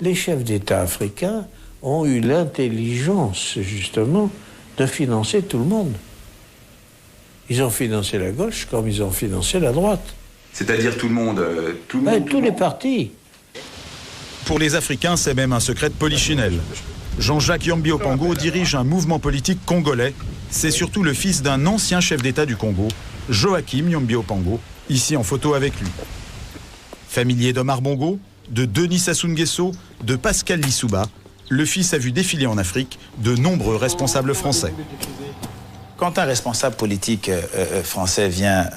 les chefs d'État africains ont eu l'intelligence, justement, de financer tout le monde. Ils ont financé la gauche comme ils ont financé la droite. C'est-à-dire tout le monde, tous les partis. Pour les Africains, c'est même un secret de polichinelle. Jean-Jacques Yambi Opango dirige un mouvement politique congolais. C'est surtout le fils d'un ancien chef d'État du Congo, Joachim Yambi Opango, ici en photo avec lui. Familier d'Omar Bongo, de Denis Sassou Nguesso, de Pascal Lissouba, le fils a vu défiler en Afrique de nombreux responsables français. Quand un responsable politique français vient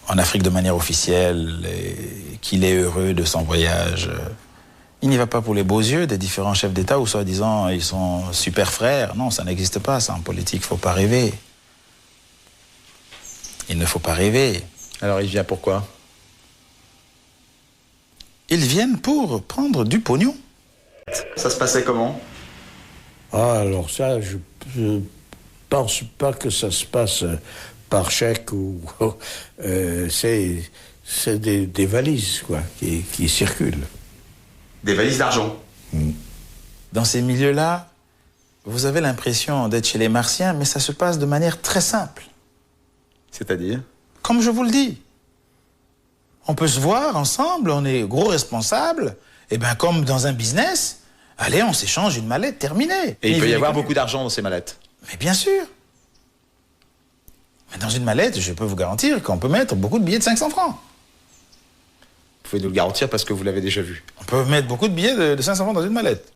en Afrique de manière officielle et qu'il est heureux de son voyage, il n'y va pas pour les beaux yeux des différents chefs d'État où soi-disant ils sont super frères. Non, ça n'existe pas, ça en politique, il ne faut pas rêver. Il ne faut pas rêver. Alors il vient pourquoi? Ils viennent pour prendre du pognon. Ça se passait comment? Ah, alors ça, je pense pas que ça se passe par chèque ou... c'est des valises, quoi, qui circulent. Des valises d'argent. Dans ces milieux-là, vous avez l'impression d'être chez les Martiens, mais ça se passe de manière très simple. C'est-à-dire? Comme je vous le dis. On peut se voir ensemble, on est gros responsables, et bien comme dans un business, allez, on s'échange une mallette, terminé. Et il peut y avoir beaucoup d'argent dans ces mallettes? Mais bien sûr. Mais dans une mallette, je peux vous garantir qu'on peut mettre beaucoup de billets de 500 francs. Vous pouvez nous le garantir parce que vous l'avez déjà vu. On peut mettre beaucoup de billets de 500 francs dans une mallette.